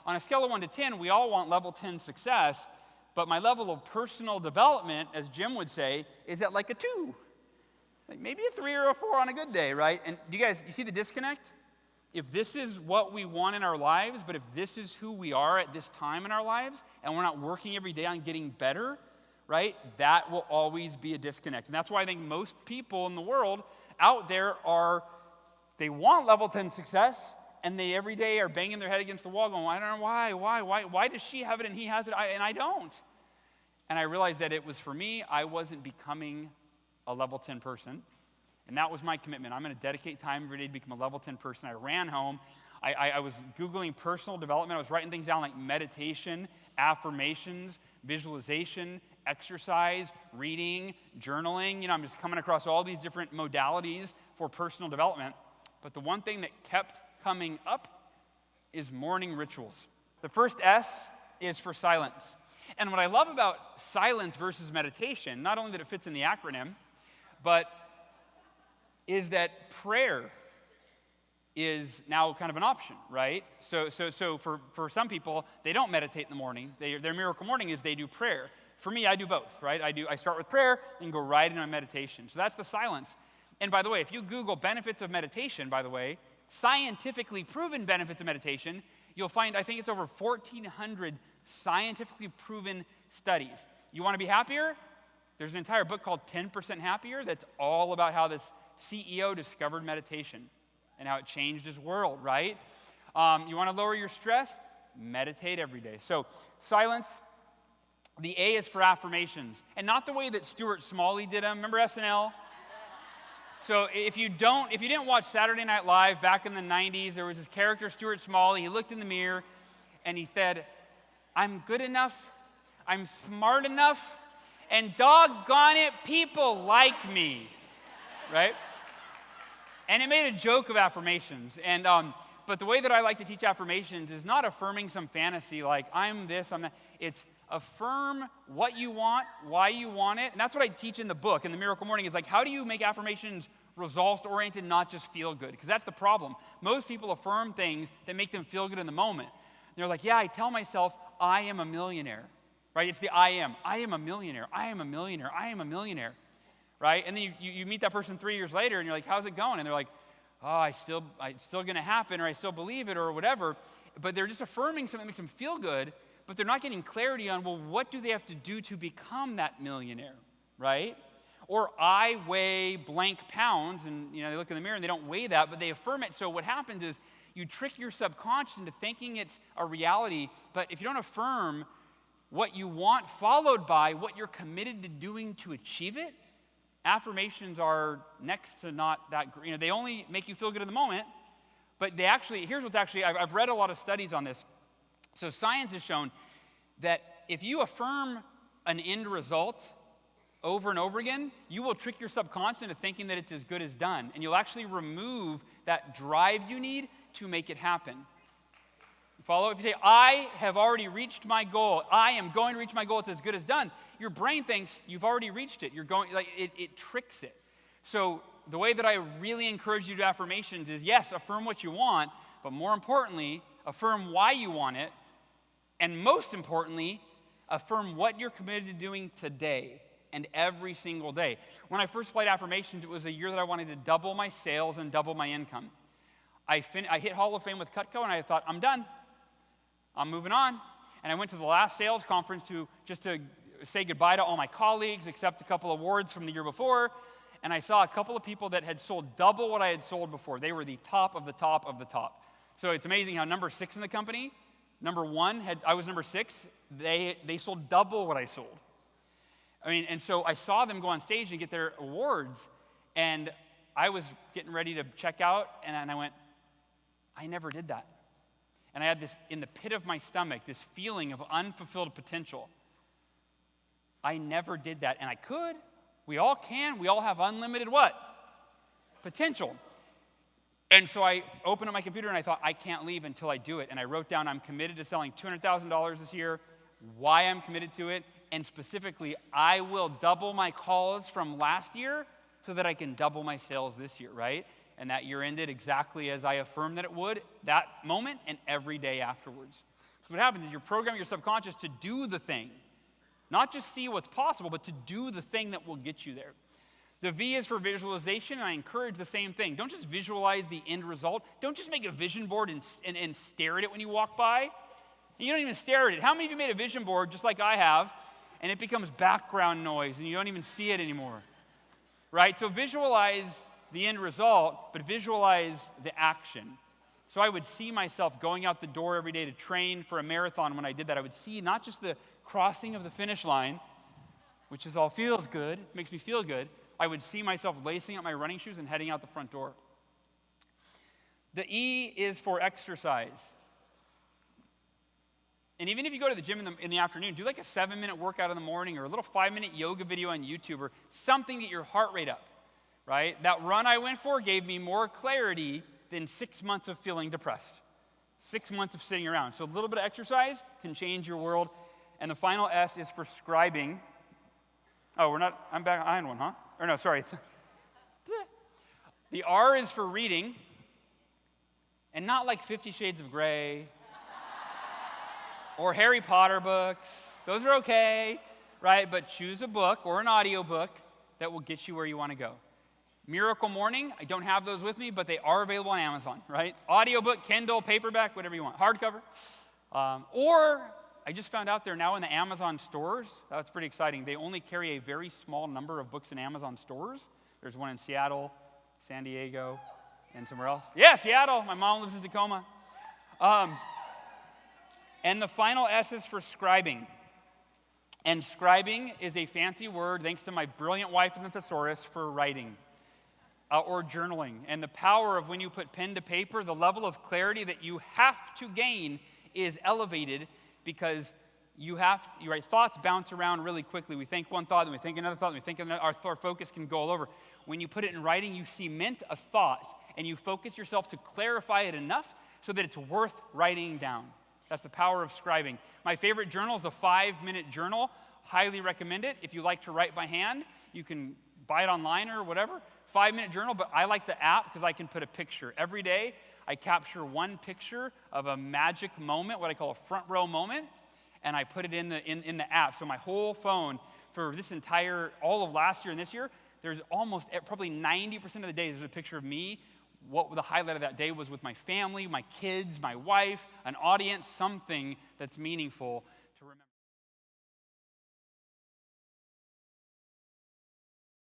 on a scale of 1 to 10, we all want level 10 success, but my level of personal development, as Jim would say, is at like a 2. Like maybe a 3 or a 4 on a good day, right? And you see the disconnect? If this is what we want in our lives, but if this is who we are at this time in our lives, and we're not working every day on getting better, right, that will always be a disconnect. And that's why I think most people in the world out there they want level 10 success, and they every day are banging their head against the wall going, I don't know why does she have it and he has it, and I don't? And I realized that it was for me, I wasn't becoming a level 10 person. And that was my commitment. I'm going to dedicate time every day to become a level 10 person. I ran home. I was Googling personal development. I was writing things down like meditation, affirmations, visualization, exercise, reading, journaling. I'm just coming across all these different modalities for personal development. But the one thing that kept coming up is morning rituals. The first S is for silence. And what I love about silence versus meditation, not only that it fits in the acronym, but is that prayer is now kind of an option, right? So for some people, they don't meditate in the morning. Their miracle morning is they do prayer. For me, I do both, right? I start with prayer and go right into my meditation. So that's the silence. And by the way, if you Google benefits of meditation, by the way, scientifically proven benefits of meditation, you'll find, I think it's over 1,400 scientifically proven studies. You want to be happier? There's an entire book called 10% Happier that's all about how this CEO discovered meditation and how it changed his world, right? You want to lower your stress? Meditate every day. So silence. The A is for affirmations. And not the way that Stuart Smalley did them. Remember SNL? So if you didn't watch Saturday Night Live back in the 90s, there was this character, Stuart Smalley. He looked in the mirror and he said, I'm good enough, I'm smart enough, and doggone it, people like me, right? And it made a joke of affirmations. And but the way that I like to teach affirmations is not affirming some fantasy like I'm this, I'm that. It's affirm what you want, why you want it. And that's what I teach in the book, in the Miracle Morning, is like, how do you make affirmations results-oriented, not just feel good? Because that's the problem. Most people affirm things that make them feel good in the moment. They're like, yeah, I tell myself I am a millionaire, right? It's the I am. I am a millionaire. I am a millionaire. I am a millionaire, right? And then you meet that person 3 years later, and you're like, how's it going? And they're like, oh, it's still going to happen, or I still believe it, or whatever. But they're just affirming something that makes them feel good, but they're not getting clarity on, well, what do they have to do to become that millionaire, right? Or I weigh blank pounds, and they look in the mirror and they don't weigh that, but they affirm it. So what happens is you trick your subconscious into thinking it's a reality, but if you don't affirm what you want followed by what you're committed to doing to achieve it, affirmations are next to not that, they only make you feel good in the moment, but here's what's actually, I've read a lot of studies on this. So science has shown that if you affirm an end result over and over again, you will trick your subconscious into thinking that it's as good as done. And you'll actually remove that drive you need to make it happen. Follow? If you say, I have already reached my goal, I am going to reach my goal, it's as good as done, your brain thinks you've already reached it. You're going, it tricks it. So the way that I really encourage you to do affirmations is, yes, affirm what you want, but more importantly, affirm why you want it. And most importantly, affirm what you're committed to doing today and every single day. When I first applied affirmations, it was a year that I wanted to double my sales and double my income. I hit Hall of Fame with Cutco, and I thought, I'm done. I'm moving on. And I went to the last sales conference just to say goodbye to all my colleagues, accept a couple awards from the year before, and I saw a couple of people that had sold double what I had sold before. They were the top of the top of the top. So it's amazing how number 6 in the company, number 1, I was number 6, they sold double what I sold. And so I saw them go on stage and get their awards, and I was getting ready to check out, and I went, I never did that. And I had this, in the pit of my stomach, this feeling of unfulfilled potential. I never did that, and I could. We all can. We all have unlimited what? Potential. And so I opened up my computer and I thought, I can't leave until I do it. And I wrote down, I'm committed to selling $200,000 this year, why I'm committed to it, and specifically, I will double my calls from last year so that I can double my sales this year, right? And that year ended exactly as I affirmed that it would, that moment and every day afterwards. So what happens is you're programming your subconscious to do the thing. Not just see what's possible, but to do the thing that will get you there. The V is for visualization, and I encourage the same thing. Don't just visualize the end result. Don't just make a vision board and stare at it when you walk by. And you don't even stare at it. How many of you made a vision board just like I have, and it becomes background noise, and you don't even see it anymore? Right? So visualize the end result, but visualize the action. So I would see myself going out the door every day to train for a marathon. When I did that, I would see not just the crossing of the finish line, which is all feels good, makes me feel good. I would see myself lacing up my running shoes and heading out the front door. The E is for exercise. And even if you go to the gym in the afternoon, do like a 7-minute workout in the morning or a little 5-minute yoga video on YouTube or something to get your heart rate up, right? That run I went for gave me more clarity than 6 months of feeling depressed. 6 months of sitting around. So a little bit of exercise can change your world. And the final S is for scribing. Oh, I'm back behind one, huh? Or no, sorry. The R is for reading. And not like 50 Shades of Grey or Harry Potter books. Those are okay, right? But choose a book or an audiobook that will get you where you want to go. Miracle Morning, I don't have those with me, but they are available on Amazon, right? Audiobook, Kindle, paperback, whatever you want, hardcover. Or I just found out they're now in the Amazon stores. That's pretty exciting. They only carry a very small number of books in Amazon stores. There's one in Seattle, San Diego, and somewhere else. Yeah, Seattle. My mom lives in Tacoma. And the final S is for scribing. And scribing is a fancy word, thanks to my brilliant wife in the thesaurus, for writing or journaling. And the power of when you put pen to paper, the level of clarity that you have to gain is elevated because right, thoughts bounce around really quickly. We think one thought, then we think another thought, then we think another. Our focus can go all over. When you put it in writing, you cement a thought, and you focus yourself to clarify it enough so that it's worth writing down. That's the power of scribing. My favorite journal is the 5-minute journal. Highly recommend it. If you like to write by hand, you can buy it online or whatever. 5-minute journal, but I like the app because I can put a picture. Every day, I capture one picture of a magic moment, what I call a front row moment, and I put it in the app. So my whole phone for all of last year and this year, there's probably 90% of the day, there's a picture of me. What the highlight of that day was with my family, my kids, my wife, an audience, something that's meaningful to remember.